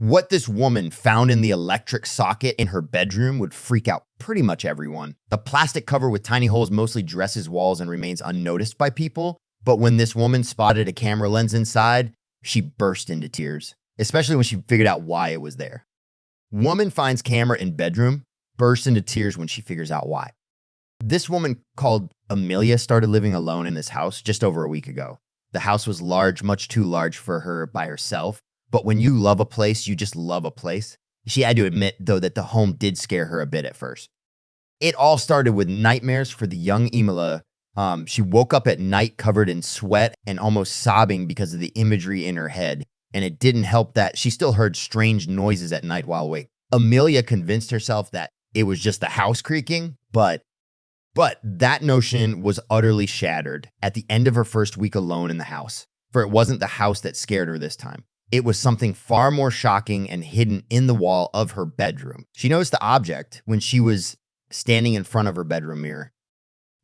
What this woman found in the electric socket in her bedroom would freak out pretty much everyone. The plastic cover with tiny holes mostly dresses walls and remains unnoticed by people, but when this woman spotted a camera lens inside, she burst into tears, especially when she figured out why it was there. Woman finds camera in bedroom, bursts into tears when she figures out why. This woman called Amelia started living alone in this house just over a week ago. The house was large, much too large for her by herself. But when you love a place, you just love a place. She had to admit, though, that the home did scare her a bit at first. It all started with nightmares for the young Emilia. She woke up at night covered in sweat and almost sobbing because of the imagery in her head. And it didn't help that she still heard strange noises at night while awake. Amelia convinced herself that it was just the house creaking, but that notion was utterly shattered at the end of her first week alone in the house. For it wasn't the house that scared her this time. It was something far more shocking and hidden in the wall of her bedroom. She noticed the object when she was standing in front of her bedroom mirror.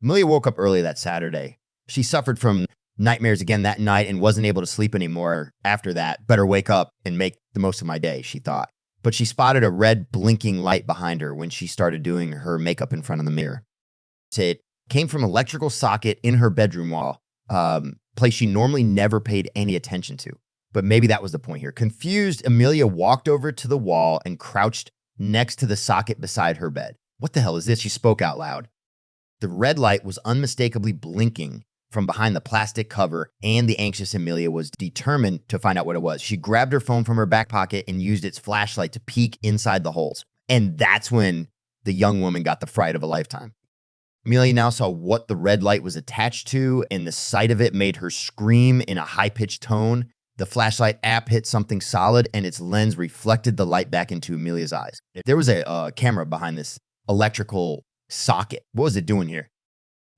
Amelia woke up early that Saturday. She suffered from nightmares again that night and wasn't able to sleep anymore after that. Better wake up and make the most of my day, she thought. But she spotted a red blinking light behind her when she started doing her makeup in front of the mirror. It came from an electrical socket in her bedroom wall, place she normally never paid any attention to. But maybe that was the point here. Confused, Amelia walked over to the wall and crouched next to the socket beside her bed. What the hell is this? She spoke out loud. The red light was unmistakably blinking from behind the plastic cover, and the anxious Amelia was determined to find out what it was. She grabbed her phone from her back pocket and used its flashlight to peek inside the holes. And that's when the young woman got the fright of a lifetime. Amelia now saw what the red light was attached to, and the sight of it made her scream in a high-pitched tone. The flashlight app hit something solid, and its lens reflected the light back into Amelia's eyes. There was a camera behind this electrical socket. What was it doing here?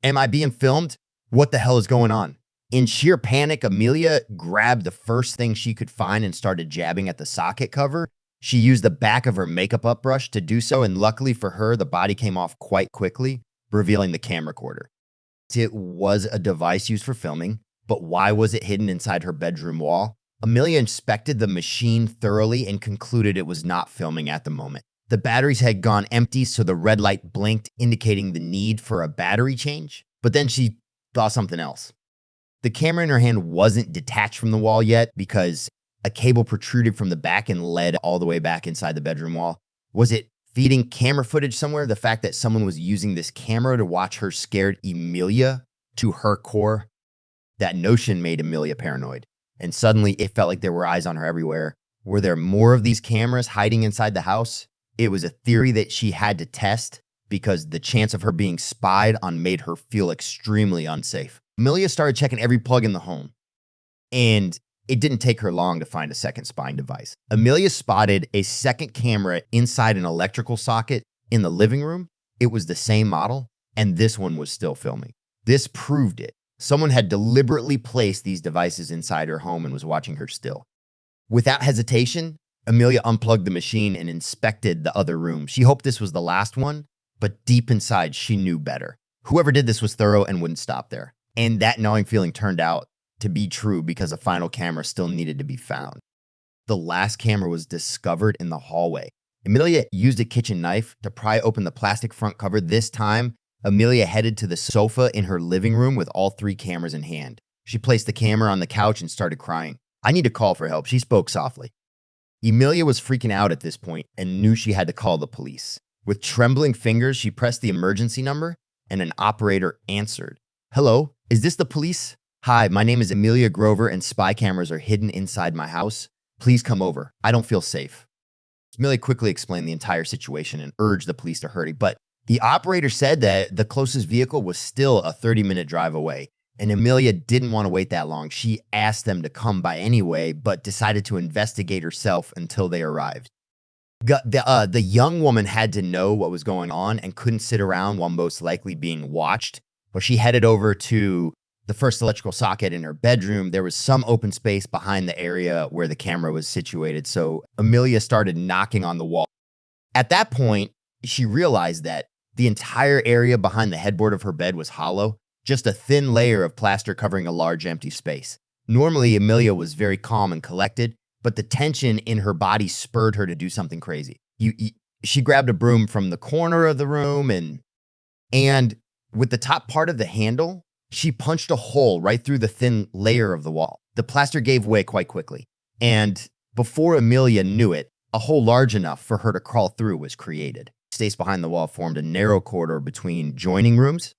Am I being filmed? What the hell is going on? In sheer panic, Amelia grabbed the first thing she could find and started jabbing at the socket cover. She used the back of her makeup brush to do so, and luckily for her, the body came off quite quickly, revealing the camera recorder. It was a device used for filming. But why was it hidden inside her bedroom wall? Amelia inspected the machine thoroughly and concluded it was not filming at the moment. The batteries had gone empty, so the red light blinked, indicating the need for a battery change. But then she saw something else. The camera in her hand wasn't detached from the wall yet because a cable protruded from the back and led all the way back inside the bedroom wall. Was it feeding camera footage somewhere? The fact that someone was using this camera to watch her scared Amelia to her core? That notion made Amelia paranoid, and suddenly it felt like there were eyes on her everywhere. Were there more of these cameras hiding inside the house? It was a theory that she had to test because the chance of her being spied on made her feel extremely unsafe. Amelia started checking every plug in the home, and it didn't take her long to find a second spying device. Amelia spotted a second camera inside an electrical socket in the living room. It was the same model, and this one was still filming. This proved it. Someone had deliberately placed these devices inside her home and was watching her still. Without hesitation, Amelia unplugged the machine and inspected the other room. She hoped this was the last one, but deep inside, she knew better. Whoever did this was thorough and wouldn't stop there. And that gnawing feeling turned out to be true because a final camera still needed to be found. The last camera was discovered in the hallway. Amelia used a kitchen knife to pry open the plastic front cover. This time, Amelia headed to the sofa in her living room with all three cameras in hand. She placed the camera on the couch and started crying. "I need to call for help," she spoke softly. Amelia was freaking out at this point and knew she had to call the police. With trembling fingers, she pressed the emergency number and an operator answered. "Hello, is this the police? Hi, my name is Amelia Grover and spy cameras are hidden inside my house. Please come over. I don't feel safe." Amelia quickly explained the entire situation and urged the police to hurry, but the operator said that the closest vehicle was still a 30-minute drive away, and Amelia didn't want to wait that long. She asked them to come by anyway, but decided to investigate herself until they arrived. The young woman had to know what was going on and couldn't sit around while most likely being watched, but she headed over to the first electrical socket in her bedroom. There was some open space behind the area where the camera was situated, so Amelia started knocking on the wall. At that point, she realized that the entire area behind the headboard of her bed was hollow, just a thin layer of plaster covering a large empty space. Normally, Amelia was very calm and collected, but the tension in her body spurred her to do something crazy. She grabbed a broom from the corner of the room and with the top part of the handle, she punched a hole right through the thin layer of the wall. The plaster gave way quite quickly. And before Amelia knew it, a hole large enough for her to crawl through was created. Space behind the wall formed a narrow corridor between joining rooms.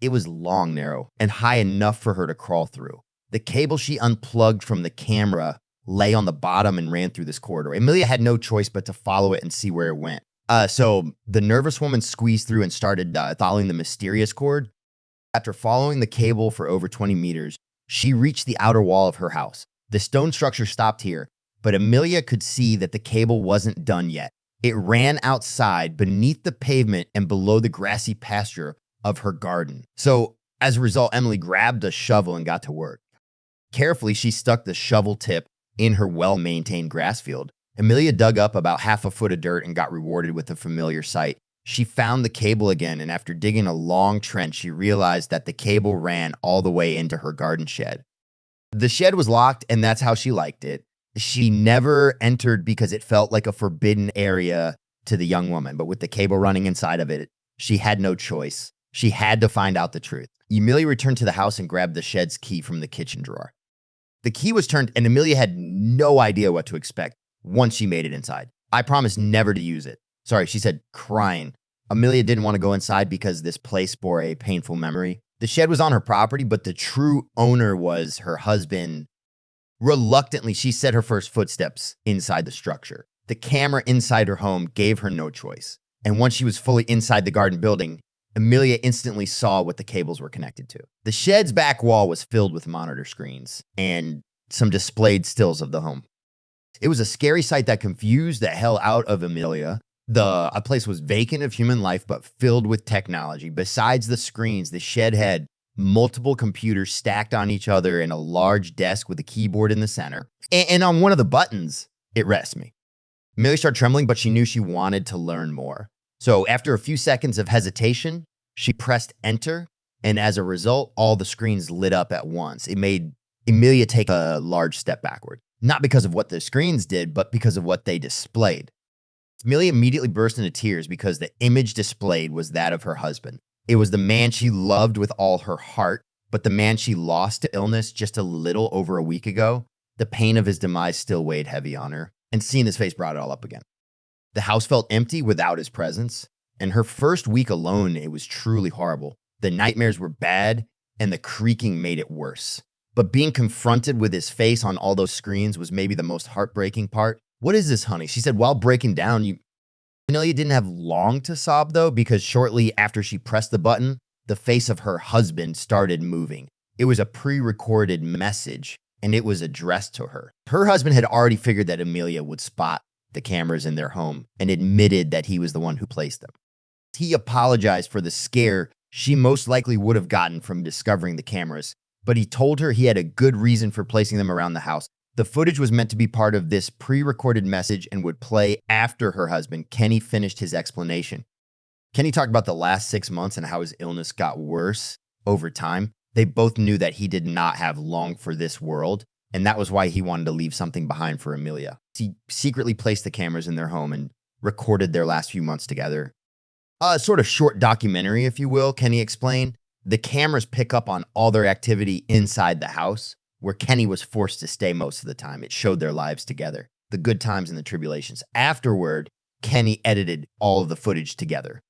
It was long, narrow, and high enough for her to crawl through. The cable she unplugged from the camera lay on the bottom and ran through this corridor. Amelia had no choice but to follow it and see where it went. So the nervous woman squeezed through and started following the mysterious cord. After following the cable for over 20 meters, she reached the outer wall of her house. The stone structure stopped here, but Amelia could see that the cable wasn't done yet. It ran outside beneath the pavement and below the grassy pasture of her garden. So as a result, Emily grabbed a shovel and got to work. Carefully, she stuck the shovel tip in her well-maintained grass field. Amelia dug up about half a foot of dirt and got rewarded with a familiar sight. She found the cable again, and after digging a long trench, she realized that the cable ran all the way into her garden shed. The shed was locked, and that's how she liked it. She never entered because it felt like a forbidden area to the young woman, but with the cable running inside of it, she had no choice. She had to find out the truth. Amelia returned to the house and grabbed the shed's key from the kitchen drawer. The key was turned, and Amelia had no idea what to expect once she made it inside. I promised never to use it. Sorry, she said, crying. Amelia didn't want to go inside because this place bore a painful memory. The shed was on her property, but the true owner was her husband. Reluctantly, she set her first footsteps inside the structure. The camera inside her home gave her no choice. And once she was fully inside the garden building, Amelia instantly saw what the cables were connected to. The shed's back wall was filled with monitor screens and some displayed stills of the home. It was a scary sight that confused the hell out of Amelia. A place was vacant of human life, but filled with technology. Besides the screens, the shed had multiple computers stacked on each other and a large desk with a keyboard in the center. And on one of the buttons, it rests me. Amelia started trembling, but she knew she wanted to learn more. So after a few seconds of hesitation, she pressed enter, and as a result, all the screens lit up at once. It made Amelia take a large step backward. Not because of what the screens did, but because of what they displayed. Amelia immediately burst into tears because the image displayed was that of her husband. It was the man she loved with all her heart, but the man she lost to illness just a little over a week ago. The pain of his demise still weighed heavy on her, and seeing his face brought it all up again. The house felt empty without his presence, and her first week alone, it was truly horrible. The nightmares were bad, and the creaking made it worse. But being confronted with his face on all those screens was maybe the most heartbreaking part. "What is this, honey?" she said while breaking down. Amelia didn't have long to sob, though, because shortly after she pressed the button, the face of her husband started moving. It was a pre-recorded message, and it was addressed to her. Her husband had already figured that Amelia would spot the cameras in their home and admitted that he was the one who placed them. He apologized for the scare she most likely would have gotten from discovering the cameras, but he told her he had a good reason for placing them around the house. The footage was meant to be part of this pre-recorded message and would play after her husband, Kenny, finished his explanation. Kenny talked about the last 6 months and how his illness got worse over time. They both knew that he did not have long for this world, and that was why he wanted to leave something behind for Amelia. He secretly placed the cameras in their home and recorded their last few months together. A sort of short documentary, if you will, Kenny explained. The cameras pick up on all their activity inside the house, where Kenny was forced to stay most of the time. It showed their lives together, the good times and the tribulations. Afterward, Kenny edited all of the footage together.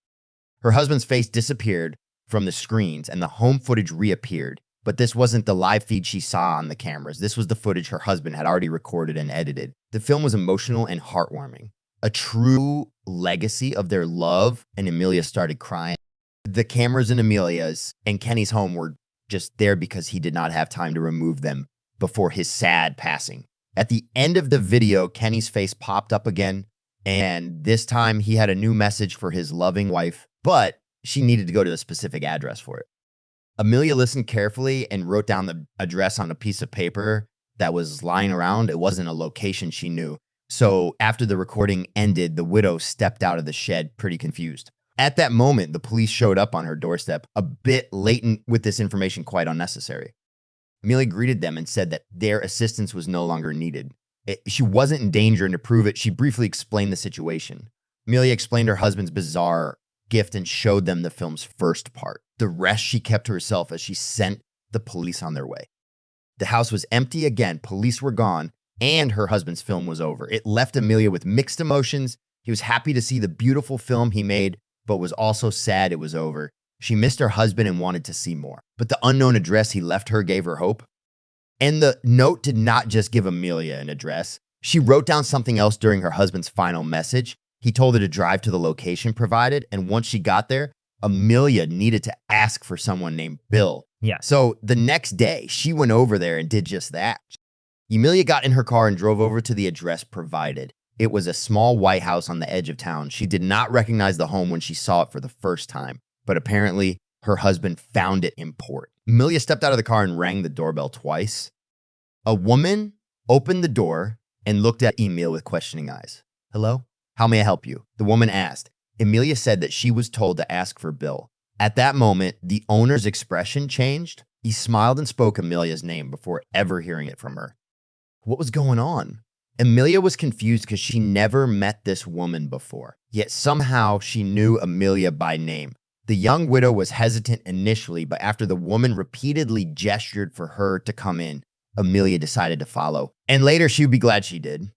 Her husband's face disappeared from the screens and the home footage reappeared, but this wasn't the live feed she saw on the cameras. This was the footage her husband had already recorded and edited. The film was emotional and heartwarming, a true legacy of their love, and Amelia started crying. The cameras in Amelia's and Kenny's home were just there because he did not have time to remove them before his sad passing. At the end of the video, Kenny's face popped up again, and this time he had a new message for his loving wife, but she needed to go to a specific address for it. Amelia listened carefully and wrote down the address on a piece of paper that was lying around. It wasn't a location she knew. So after the recording ended, the widow stepped out of the shed pretty confused. At that moment, the police showed up on her doorstep, a bit latent with this information quite unnecessary. Amelia greeted them and said that their assistance was no longer needed. She wasn't in danger, and to prove it, she briefly explained the situation. Amelia explained her husband's bizarre gift and showed them the film's first part. The rest she kept to herself as she sent the police on their way. The house was empty again, police were gone, and her husband's film was over. It left Amelia with mixed emotions. He was happy to see the beautiful film he made, but was also sad it was over. She missed her husband and wanted to see more. But the unknown address he left her gave her hope. And the note did not just give Amelia an address. She wrote down something else during her husband's final message. He told her to drive to the location provided, and once she got there, Amelia needed to ask for someone named Bill. Yeah. So the next day, she went over there and did just that. Amelia got in her car and drove over to the address provided. It was a small white house on the edge of town. She did not recognize the home when she saw it for the first time, but apparently her husband found it important. Amelia stepped out of the car and rang the doorbell twice. A woman opened the door and looked at Emil with questioning eyes. "Hello? How may I help you?" The woman asked. Amelia said that she was told to ask for Bill. At that moment, the owner's expression changed. He smiled and spoke Amelia's name before ever hearing it from her. What was going on? Amelia was confused because she never met this woman before, yet somehow she knew Amelia by name. The young widow was hesitant initially, but after the woman repeatedly gestured for her to come in, Amelia decided to follow, and later she would be glad she did.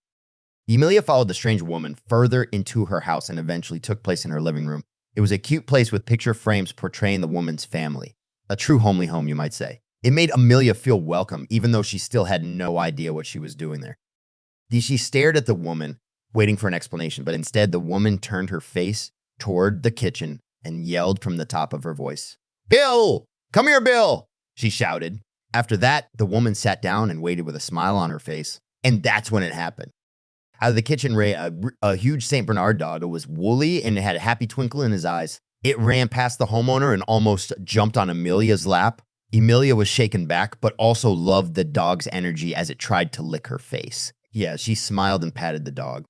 Amelia followed the strange woman further into her house and eventually took place in her living room. It was a cute place with picture frames portraying the woman's family. A true homely home, you might say. It made Amelia feel welcome, even though she still had no idea what she was doing there. She stared at the woman, waiting for an explanation, but instead the woman turned her face toward the kitchen and yelled from the top of her voice, "Bill! Come here, Bill!" she shouted. After that, the woman sat down and waited with a smile on her face, and that's when it happened. Out of the kitchen ran a huge St. Bernard dog. It was woolly and it had a happy twinkle in his eyes. It ran past the homeowner and almost jumped on Amelia's lap. Amelia was shaken back, but also loved the dog's energy as it tried to lick her face. Yeah, she smiled and patted the dog.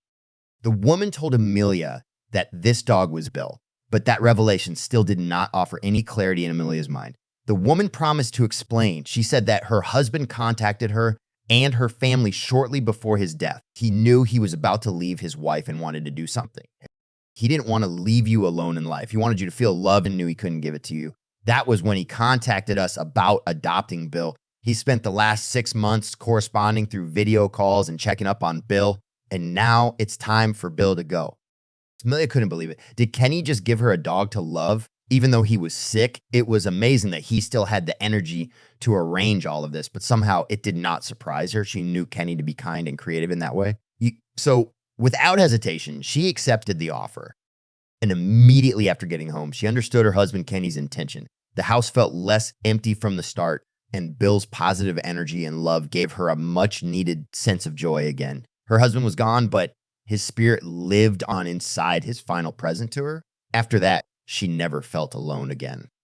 The woman told Amelia that this dog was Bill, but that revelation still did not offer any clarity in Amelia's mind. The woman promised to explain. She said that her husband contacted her and her family shortly before his death. He knew he was about to leave his wife and wanted to do something. He didn't want to leave you alone in life. He wanted you to feel love and knew he couldn't give it to you. That was when he contacted us about adopting Bill. He spent the last 6 months corresponding through video calls and checking up on Bill, and now it's time for Bill to go. Amelia couldn't believe it. Did Kenny just give her a dog to love? Even though he was sick, it was amazing that he still had the energy to arrange all of this, but somehow it did not surprise her. She knew Kenny to be kind and creative in that way. So without hesitation, she accepted the offer. And immediately after getting home, she understood her husband Kenny's intention. The house felt less empty from the start, and Bill's positive energy and love gave her a much needed sense of joy again. Her husband was gone, but his spirit lived on inside his final present to her. After that, she never felt alone again.